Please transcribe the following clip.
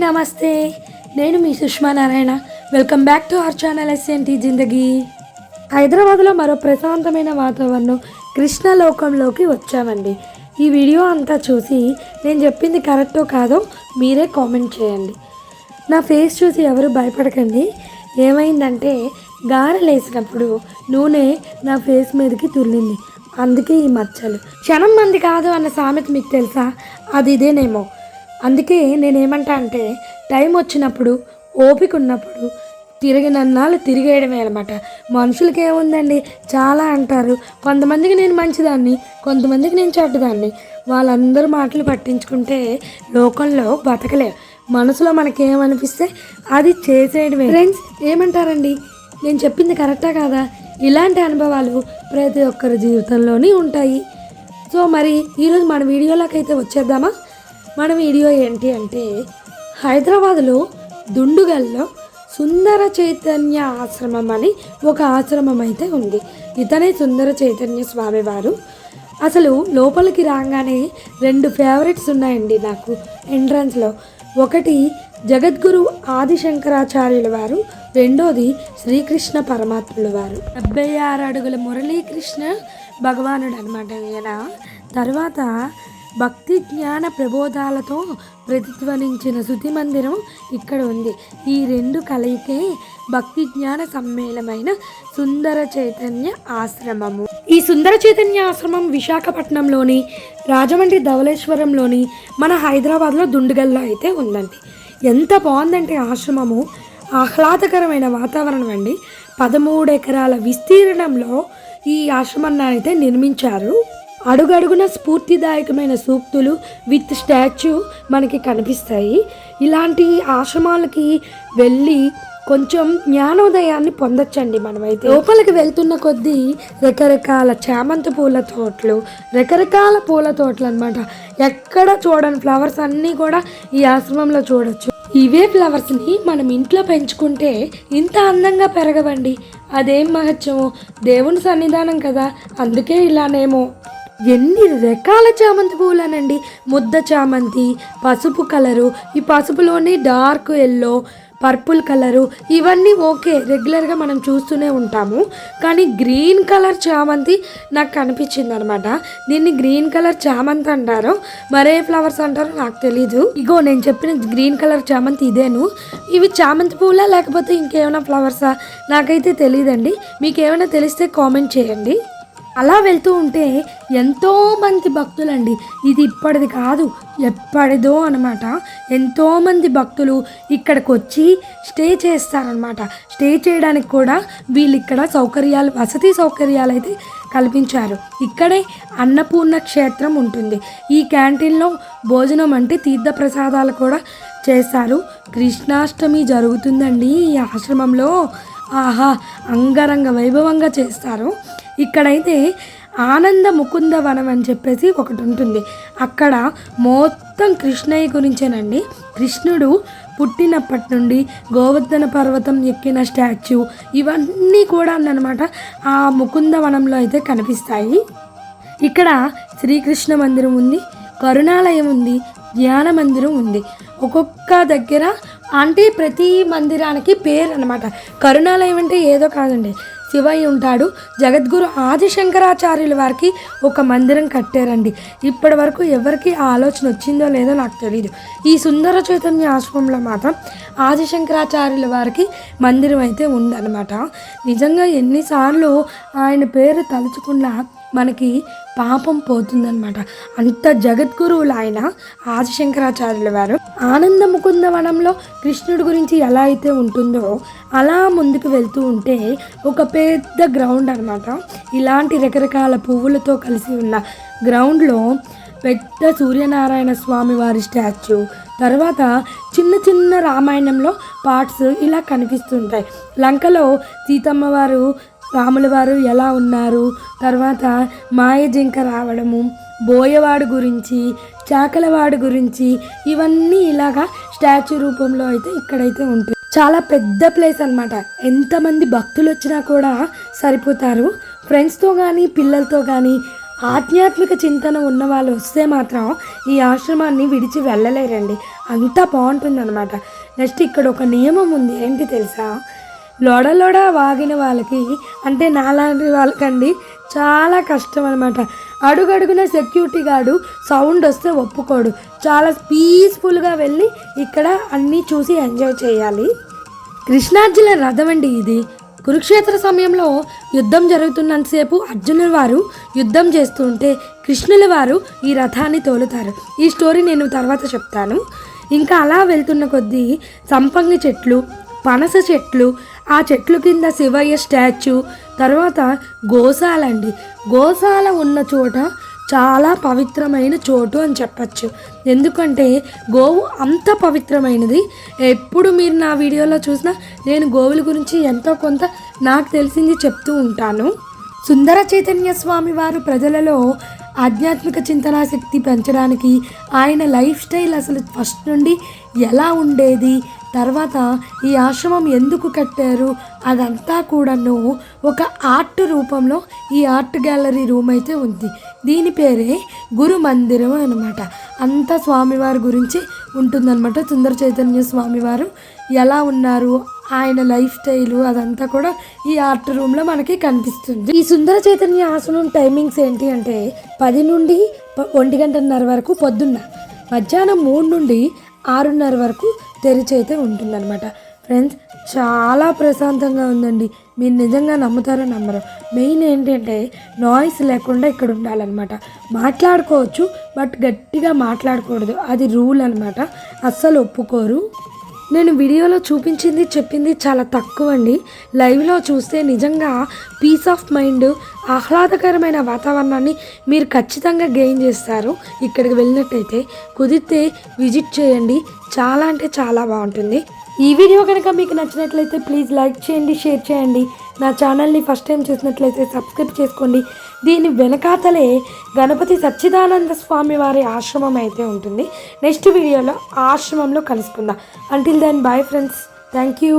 నమస్తే. నేను మీ Sushma Narayana. Welcome back to our channel SNT Zindagi. హైదరాబాద్లో మరో ప్రశాంతమైన వాతావరణం కృష్ణలోకంలోకి వచ్చామండి. ఈ వీడియో అంతా చూసి నేను చెప్పింది కరెక్టో కాదో మీరే కామెంట్ చేయండి. నా ఫేస్ చూసి ఎవరు భయపడకండి. ఏమైందంటే గారెలు వేసినప్పుడు నూనె నా ఫేస్ మీదకి తుల్లింది, అందుకే ఈ మచ్చలు. క్షణం మంది కాదు అన్న సామెత మీకు తెలుసా? అది ఇదేనేమో. అందుకే నేనేమంటా అంటే టైం వచ్చినప్పుడు ఓపిక ఉన్నప్పుడు తిరిగినన్నాళ్ళు తిరిగేయడమే అనమాట. మనుషులకి ఏముందండి, చాలా అంటారు. కొంతమందికి నేను మంచిదాన్ని, కొంతమందికి నేను చెడ్డదాన్ని. వాళ్ళందరూ మాటలు పట్టించుకుంటే లోకంలో బతకలేవు. మనసులో మనకేమనిపిస్తే అది చేసేయడమే. ఫ్రెండ్స్ ఏమంటారండి, నేను చెప్పింది కరెక్టా కాదా? ఇలాంటి అనుభవాలు ప్రతి ఒక్కరి జీవితంలోనే ఉంటాయి. సో మరి ఈరోజు మన వీడియోలోకి అయితే వచ్చేద్దామా? మన వీడియో ఏంటి అంటే హైదరాబాద్లో దుండుగల్లో సుందర చైతన్య ఆశ్రమం అని ఒక ఆశ్రమం అయితే ఉంది. ఇతనే సుందర చైతన్య స్వామి వారు. అసలు లోపలికి రాగానే రెండు ఫేవరెట్స్ ఉన్నాయండి నాకు ఎంట్రన్స్లో. ఒకటి జగద్గురు ఆదిశంకరాచార్యుల వారు, రెండోది శ్రీకృష్ణ పరమాత్ముల వారు. 76 అడుగుల మురళీకృష్ణ భగవానుడు అనమాట ఈయన. తర్వాత భక్తి జ్ఞాన ప్రబోధాలతో ప్రతిధ్వనించిన శృతి మందిరం ఇక్కడ ఉంది. ఈ రెండు కలయికే భక్తి జ్ఞాన సమ్మేళమైన సుందర చైతన్య ఆశ్రమము. ఈ సుందర చైతన్య ఆశ్రమం విశాఖపట్నంలోని, రాజమండ్రి ధవళేశ్వరంలోని, మన హైదరాబాద్లో దుండుగల్లో అయితే ఉందండి. ఎంత బాగుందంటే ఆశ్రమము, ఆహ్లాదకరమైన వాతావరణం అండి. 13 ఎకరాల విస్తీర్ణంలో ఈ ఆశ్రమాన్ని అయితే నిర్మించారు. అడుగడుగున స్ఫూర్తిదాయకమైన సూక్తులు విత్ స్టాచ్యూ మనకి కనిపిస్తాయి. ఇలాంటి ఆశ్రమాలకి వెళ్ళి కొంచెం జ్ఞానోదయాన్ని పొందొచ్చండి మనమైతే. లోపలికి వెళ్తున్న కొద్దీ రకరకాల చామంతి పూల తోటలు, రకరకాల పూల తోటలు అనమాట. ఎక్కడ చూడని ఫ్లవర్స్ అన్నీ కూడా ఈ ఆశ్రమంలో చూడొచ్చు. ఇవే ఫ్లవర్స్ని మనం ఇంట్లో పెంచుకుంటే ఇంత అందంగా పెరగవండి. అదేం మహత్యమో, దేవుని సన్నిధానం కదా, అందుకే ఇలానేమో. ఎన్ని రకాల చామంతి పూలనండి. ముద్ద చామంతి, పసుపు కలరు, ఈ పసుపులోని డార్క్ ఎల్లో, పర్పుల్ కలరు, ఇవన్నీ ఓకే, రెగ్యులర్గా మనం చూస్తూనే ఉంటాము. కానీ గ్రీన్ కలర్ చామంతి నాకు కనిపించింది అనమాట. దీన్ని గ్రీన్ కలర్ చామంతి అంటారో మరే ఫ్లవర్స్ అంటారో నాకు తెలీదు. ఇగో నేను చెప్పిన గ్రీన్ కలర్ చామంతి ఇదేను. ఇవి చామంతి పూలా లేకపోతే ఇంకేమైనా ఫ్లవర్సా నాకైతే తెలియదండి. మీకు ఏమైనా తెలిస్తే కామెంట్ చేయండి. అలా వెళ్తూ ఉంటే ఎంతోమంది భక్తులండి, ఇది ఇప్పటిది కాదు ఎప్పటిదో అనమాట. ఎంతోమంది భక్తులు ఇక్కడికి వచ్చి స్టే చేస్తారనమాట. స్టే చేయడానికి కూడా వీళ్ళు ఇక్కడ సౌకర్యాలు, వసతి సౌకర్యాలు అయితే కల్పించారు. ఇక్కడే అన్నపూర్ణ క్షేత్రం ఉంటుంది. ఈ క్యాంటీన్లో భోజనం అంటే తీర్థప్రసాదాలు కూడా చేస్తారు. కృష్ణాష్టమి జరుగుతుందండి ఈ ఆశ్రమంలో. ఆహా, అంగరంగ వైభవంగా చేస్తారు. ఇక్కడైతే ఆనంద ముకుంద వనం అని చెప్పేసి ఒకటి ఉంటుంది. అక్కడ మొత్తం కృష్ణయ్య గురించేనండి. కృష్ణుడు పుట్టినప్పటి నుండి గోవర్ధన పర్వతం ఎక్కిన స్టాచ్యూ, ఇవన్నీ కూడా అన్నమాట ఆ ముకుంద వనంలో అయితే కనిపిస్తాయి. ఇక్కడ శ్రీకృష్ణ మందిరం ఉంది, కరుణాలయం ఉంది, ధ్యాన మందిరం ఉంది. ఒక్కొక్క దగ్గర అంటే ప్రతి మందిరానికి పేరు అనమాట. కరుణాలయం అంటే ఏదో కాదండి, శివయ్య ఉంటాడు. జగద్గురు ఆదిశంకరాచార్యుల వారికి ఒక మందిరం కట్టారండి. ఇప్పటి వరకు ఎవరికి ఆ ఆలోచన వచ్చిందో లేదో నాకు తెలియదు. ఈ సుందర చైతన్య ఆశ్రమంలో మాత్రం ఆదిశంకరాచార్యుల వారికి మందిరం అయితే ఉందన్నమాట. నిజంగా ఎన్నిసార్లు ఆయన పేరు తలుచుకున్నా మనకి పాపం పోతుందన్నమాట. అంత జగద్గురువులు ఆయన ఆదిశంకరాచార్యుల వారు. ఆనంద ముకుంద వనంలో కృష్ణుడి గురించి ఎలా అయితే ఉంటుందో అలా ముందుకు వెళ్తూ ఉంటే ఒక పెద్ద గ్రౌండ్ అనమాట. ఇలాంటి రకరకాల పువ్వులతో కలిసి ఉన్న గ్రౌండ్లో పెద్ద సూర్యనారాయణ స్వామి వారి స్టాచ్యూ, తర్వాత చిన్న చిన్న రామాయణంలో పార్ట్స్ ఇలా కనిపిస్తుంటాయి. లంకలో సీతమ్మ వారు, రాముల వారు ఎలా ఉన్నారు, తర్వాత మాయ జింక రావడము, బోయవాడు గురించి, చాకలవాడు గురించి, ఇవన్నీ ఇలాగా స్టాచ్యూ రూపంలో అయితే ఇక్కడైతే ఉంటుంది. చాలా పెద్ద ప్లేస్ అనమాట. ఎంతమంది భక్తులు వచ్చినా కూడా సరిపోతారు. ఫ్రెండ్స్తో కానీ పిల్లలతో కానీ ఆధ్యాత్మిక చింతన ఉన్న వాళ్ళు వస్తే మాత్రం ఈ ఆశ్రమాన్ని విడిచి వెళ్ళలేరండి, అంత బాగుంటుందన్నమాట. నెక్స్ట్ ఇక్కడ ఒక నియమం ఉంది, ఏంటి తెలుసా? లోడ వాగిన వాళ్ళకి, అంటే నాలాంటి వాళ్ళకండి చాలా కష్టం అనమాట. అడుగడుగున సెక్యూరిటీ గార్డు సౌండ్ వస్తే ఒప్పుకోడు. చాలా పీస్ఫుల్గా వెళ్ళి ఇక్కడ అన్నీ చూసి ఎంజాయ్ చేయాలి. కృష్ణార్జున రథం అండి ఇది. కురుక్షేత్ర సమయంలో యుద్ధం జరుగుతున్నంతసేపు అర్జునుల వారు యుద్ధం చేస్తుంటే కృష్ణుల వారు ఈ రథాన్ని తోలుతారు. ఈ స్టోరీ నేను తర్వాత చెప్తాను. ఇంకా అలా వెళ్తున్న కొద్దీ సంపంగి చెట్లు, పనస చెట్లు, ఆ చెట్లు కింద శివయ్య స్టాచ్యూ, తర్వాత గోశాల అండి. గోశాల ఉన్న చోట చాలా పవిత్రమైన చోటు అని చెప్పచ్చు. ఎందుకంటే గోవు అంత పవిత్రమైనది. ఎప్పుడు మీరు నా వీడియోలో చూసినా నేను గోవుల గురించి ఎంతో కొంత నాకు తెలిసింది చెప్తూ ఉంటాను. సుందర చైతన్య స్వామి వారు ప్రజలలో ఆధ్యాత్మిక చింతనాశక్తి పెంచడానికి ఆయన లైఫ్ స్టైల్ అసలు ఫస్ట్ నుండి ఎలా ఉండేది, తర్వాత ఈ ఆశ్రమం ఎందుకు కట్టారు, అదంతా కూడాను ఒక ఆర్ట్ రూపంలో ఈ ఆర్ట్ గ్యాలరీ రూమ్ అయితే ఉంది. దీని పేరే గురు మందిరం అనమాట. అంతా స్వామివారి గురించి ఉంటుందన్నమాట. సుందర చైతన్య స్వామివారు ఎలా ఉన్నారు, ఆయన లైఫ్ స్టైలు అదంతా కూడా ఈ ఆర్ట్ రూమ్లో మనకి కనిపిస్తుంది. ఈ సుందర చైతన్య ఆశ్రమం టైమింగ్స్ ఏంటి అంటే 10 నుండి 1:30 వరకు పొద్దున్న, మధ్యాహ్నం 3 నుండి 6:30 వరకు తెరిచి అయితే ఉంటుందన్నమాట. ఫ్రెండ్స్, చాలా ప్రశాంతంగా ఉందండి. మీరు నిజంగా నమ్ముతారో నమ్మరో. మెయిన్ ఏంటంటే నాయిస్ లేకుండా ఇక్కడ ఉండాలన్నమాట. మాట్లాడుకోవచ్చు, బట్ గట్టిగా మాట్లాడకూడదు, అది రూల్ అనమాట. అస్సలు ఒప్పుకోరు. నేను వీడియోలో చూపించింది చెప్పింది చాలా తక్కువ అండి. లైవ్లో చూస్తే నిజంగా పీస్ ఆఫ్ మైండ్, ఆహ్లాదకరమైన వాతావరణాన్ని మీరు ఖచ్చితంగా గెయిన్ చేస్తారు. ఇక్కడికి వెళ్ళినట్టయితే కుదిరితే విజిట్ చేయండి, చాలా అంటే చాలా బాగుంటుంది. ఈ వీడియో కనుక మీకు నచ్చినట్లయితే ప్లీజ్ లైక్ చేయండి, షేర్ చేయండి. నా ఛానల్ని ఫస్ట్ టైం చూసినట్లయితే సబ్స్క్రైబ్ చేసుకోండి. దీని వెనకాతలే గణపతి సచ్చిదానంద స్వామి వారి ఆశ్రమం అయితే ఉంటుంది. నెక్స్ట్ వీడియోలో ఆ ఆశ్రమంలో కలుసుకుందాం. Until then bye friends, thank you.